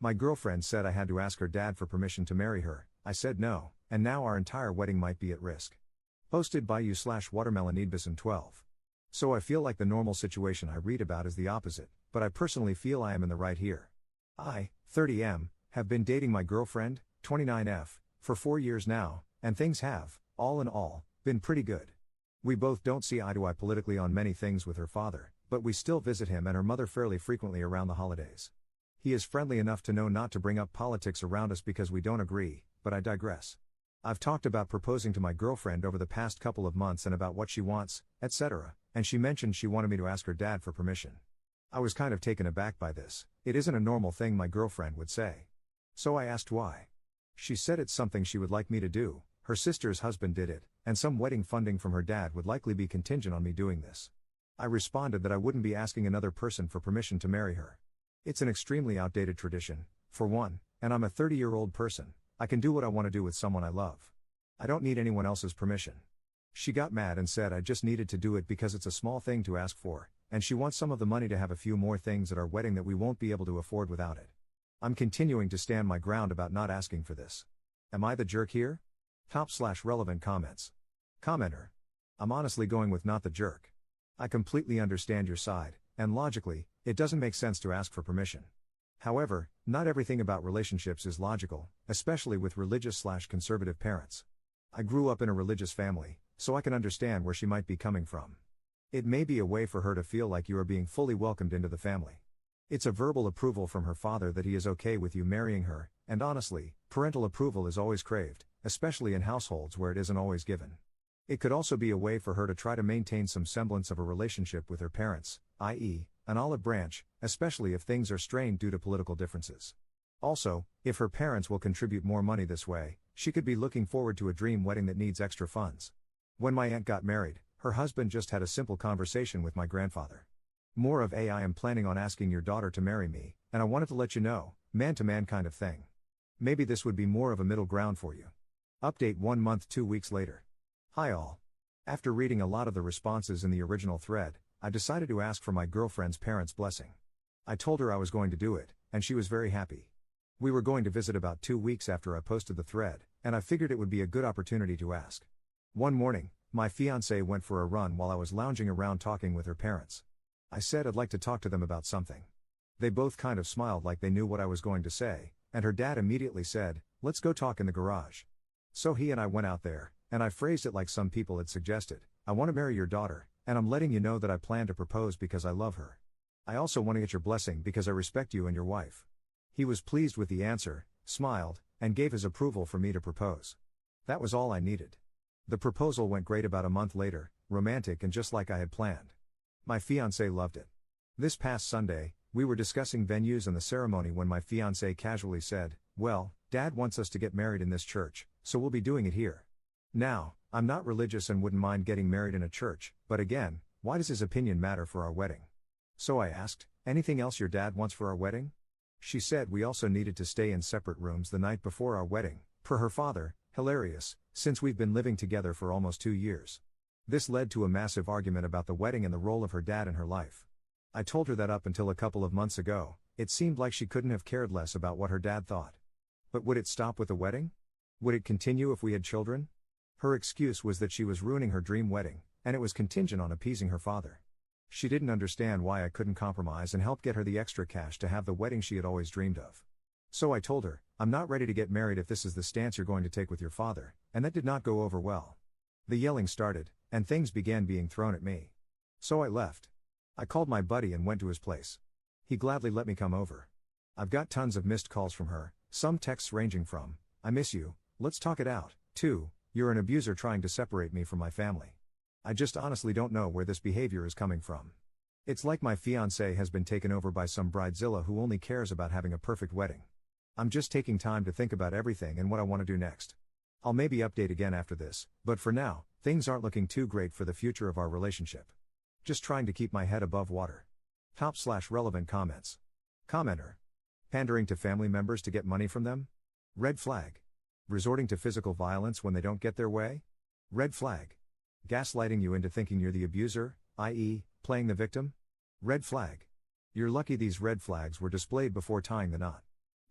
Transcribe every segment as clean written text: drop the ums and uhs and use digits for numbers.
My girlfriend said I had to ask her dad for permission to marry her. I said no, and now our entire wedding might be at risk. Posted by you/watermelonidbison12. So I feel like the normal situation I read about is the opposite, but I personally feel I am in the right here. I, 30M, have been dating my girlfriend, 29F, for 4 years now, and things have, all in all, been pretty good. We both don't see eye to eye politically on many things with her father, but we still visit him and her mother fairly frequently around the holidays. He is friendly enough to know not to bring up politics around us because we don't agree, but I digress. I've talked about proposing to my girlfriend over the past couple of months and about what she wants, etc., and she mentioned she wanted me to ask her dad for permission. I was kind of taken aback by this. It isn't a normal thing my girlfriend would say. So I asked why. She said it's something she would like me to do, her sister's husband did it, and some wedding funding from her dad would likely be contingent on me doing this. I responded that I wouldn't be asking another person for permission to marry her. It's an extremely outdated tradition, for one, and I'm a 30-year-old person. I can do what I want to do with someone I love. I don't need anyone else's permission. She got mad and said I just needed to do it because it's a small thing to ask for, and she wants some of the money to have a few more things at our wedding that we won't be able to afford without it. I'm continuing to stand my ground about not asking for this. Am I the jerk here? Top/relevant comments. Commenter. I'm honestly going with not the jerk. I completely understand your side, and logically, it doesn't make sense to ask for permission. However, not everything about relationships is logical, especially with religious/conservative parents. I grew up in a religious family, so I can understand where she might be coming from. It may be a way for her to feel like you are being fully welcomed into the family. It's a verbal approval from her father that he is okay with you marrying her, and honestly, parental approval is always craved, especially in households where it isn't always given. It could also be a way for her to try to maintain some semblance of a relationship with her parents, i.e., an olive branch, especially if things are strained due to political differences. Also, if her parents will contribute more money this way, she could be looking forward to a dream wedding that needs extra funds. When my aunt got married, her husband just had a simple conversation with my grandfather. More of I am planning on asking your daughter to marry me, and I wanted to let you know, man-to-man kind of thing. Maybe this would be more of a middle ground for you. Update 1 month 2 weeks later. Hi all. After reading a lot of the responses in the original thread, I decided to ask for my girlfriend's parents' blessing. I told her I was going to do it, and she was very happy. We were going to visit about 2 weeks after I posted the thread, and I figured it would be a good opportunity to ask. One morning, my fiancée went for a run while I was lounging around talking with her parents. I said I'd like to talk to them about something. They both kind of smiled like they knew what I was going to say, and her dad immediately said, "Let's go talk in the garage." So he and I went out there, and I phrased it like some people had suggested, "I want to marry your daughter, and I'm letting you know that I plan to propose because I love her. I also want to get your blessing because I respect you and your wife." He was pleased with the answer, smiled, and gave his approval for me to propose. That was all I needed. The proposal went great about a month later, romantic and just like I had planned. My fiancé loved it. This past Sunday, we were discussing venues and the ceremony when my fiancé casually said, "Well, Dad wants us to get married in this church, so we'll be doing it here." Now, I'm not religious and wouldn't mind getting married in a church, but again, why does his opinion matter for our wedding? So I asked, "Anything else your dad wants for our wedding?" She said we also needed to stay in separate rooms the night before our wedding, per her father. Hilarious, since we've been living together for almost 2 years. This led to a massive argument about the wedding and the role of her dad in her life. I told her that up until a couple of months ago, it seemed like she couldn't have cared less about what her dad thought. But would it stop with the wedding? Would it continue if we had children? Her excuse was that she was ruining her dream wedding, and it was contingent on appeasing her father. She didn't understand why I couldn't compromise and help get her the extra cash to have the wedding she had always dreamed of. So I told her, "I'm not ready to get married if this is the stance you're going to take with your father," and that did not go over well. The yelling started, and things began being thrown at me. So I left. I called my buddy and went to his place. He gladly let me come over. I've got tons of missed calls from her, some texts ranging from, "I miss you, let's talk it out," to, "You're an abuser trying to separate me from my family." I just honestly don't know where this behavior is coming from. It's like my fiancé has been taken over by some bridezilla who only cares about having a perfect wedding. I'm just taking time to think about everything and what I want to do next. I'll maybe update again after this, but for now, things aren't looking too great for the future of our relationship. Just trying to keep my head above water. Top/relevant comments. Commenter. Pandering to family members to get money from them? Red flag. Resorting to physical violence when they don't get their way? Red flag. Gaslighting you into thinking you're the abuser, i.e., playing the victim? Red flag. You're lucky these red flags were displayed before tying the knot.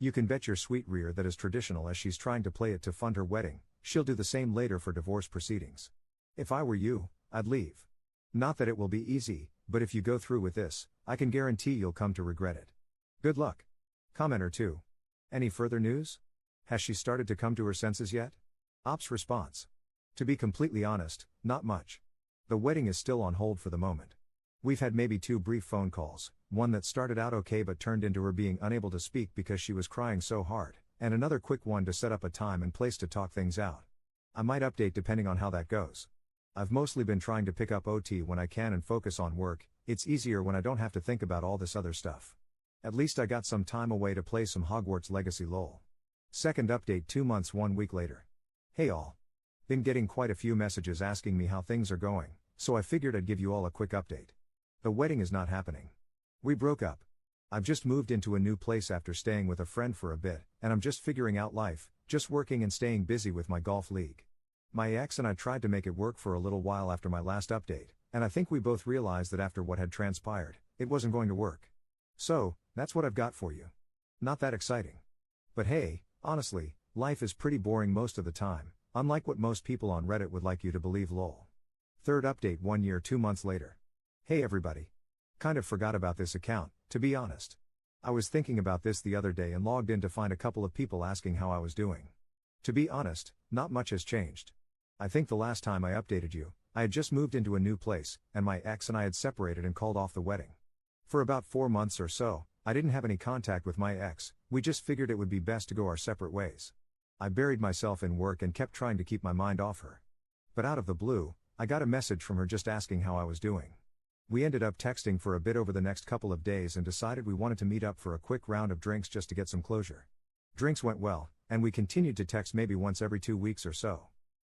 You can bet your sweet rear that as traditional as she's trying to play it to fund her wedding, she'll do the same later for divorce proceedings. If I were you, I'd leave. Not that it will be easy, but if you go through with this, I can guarantee you'll come to regret it. Good luck. Commenter 2. Any further news? Has she started to come to her senses yet? Ops response. To be completely honest, not much. The wedding is still on hold for the moment. We've had maybe 2 brief phone calls, one that started out okay but turned into her being unable to speak because she was crying so hard, and another quick one to set up a time and place to talk things out. I might update depending on how that goes. I've mostly been trying to pick up OT when I can and focus on work. It's easier when I don't have to think about all this other stuff. At least I got some time away to play some Hogwarts Legacy lol. Second update 2 months 1 week later. Hey all. Been getting quite a few messages asking me how things are going, so I figured I'd give you all a quick update. The wedding is not happening. We broke up. I've just moved into a new place after staying with a friend for a bit, and I'm just figuring out life, just working and staying busy with my golf league. My ex and I tried to make it work for a little while after my last update, and I think we both realized that after what had transpired, it wasn't going to work. So, that's what I've got for you. Not that exciting. But hey, honestly, life is pretty boring most of the time, unlike what most people on Reddit would like you to believe lol. Third update 1 year 2 months later. Hey everybody. Kind of forgot about this account, to be honest. I was thinking about this the other day and logged in to find a couple of people asking how I was doing. To be honest, not much has changed. I think the last time I updated you, I had just moved into a new place, and my ex and I had separated and called off the wedding. For about 4 months or so, I didn't have any contact with my ex, we just figured it would be best to go our separate ways. I buried myself in work and kept trying to keep my mind off her. But out of the blue, I got a message from her just asking how I was doing. We ended up texting for a bit over the next couple of days and decided we wanted to meet up for a quick round of drinks just to get some closure. Drinks went well, and we continued to text maybe once every 2 weeks or so.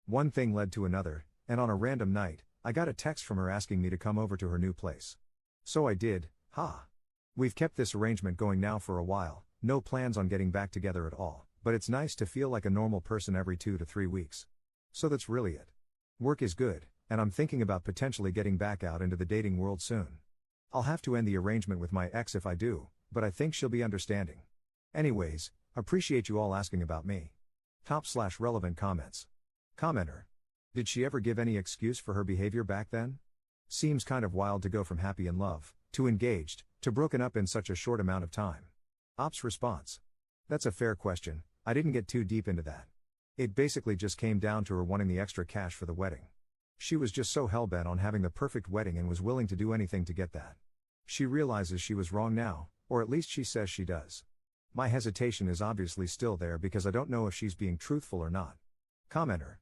One thing led to another, and on a random night, I got a text from her asking me to come over to her new place. So I did, We've kept this arrangement going now for a while, no plans on getting back together at all, but it's nice to feel like a normal person every 2 to 3 weeks. So that's really it. Work is good, and I'm thinking about potentially getting back out into the dating world soon. I'll have to end the arrangement with my ex if I do, but I think she'll be understanding. Anyways, appreciate you all asking about me. Top/relevant comments. Commenter. Did she ever give any excuse for her behavior back then? Seems kind of wild to go from happy in love, to engaged, to broken up in such a short amount of time. Ops response. That's a fair question, I didn't get too deep into that. It basically just came down to her wanting the extra cash for the wedding. She was just so hellbent on having the perfect wedding and was willing to do anything to get that. She realizes she was wrong now, or at least she says she does. My hesitation is obviously still there because I don't know if she's being truthful or not. Commenter.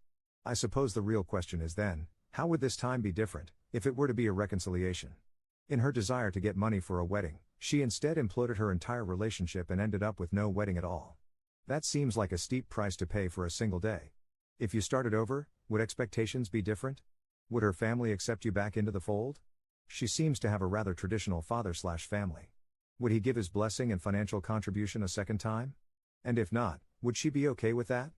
I suppose the real question is then, how would this time be different, if it were to be a reconciliation? In her desire to get money for a wedding, she instead imploded her entire relationship and ended up with no wedding at all. That seems like a steep price to pay for a single day. If you started over, would expectations be different? Would her family accept you back into the fold? She seems to have a rather traditional father/family. Would he give his blessing and financial contribution a second time? And if not, would she be okay with that?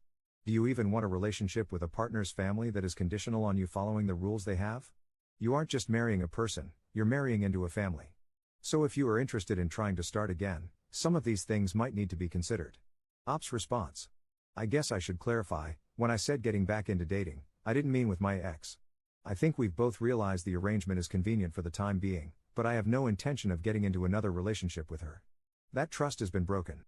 Do you even want a relationship with a partner's family that is conditional on you following the rules they have? You aren't just marrying a person, you're marrying into a family. So if you are interested in trying to start again, some of these things might need to be considered. Ops response. I guess I should clarify, when I said getting back into dating, I didn't mean with my ex. I think we've both realized the arrangement is convenient for the time being, but I have no intention of getting into another relationship with her. That trust has been broken.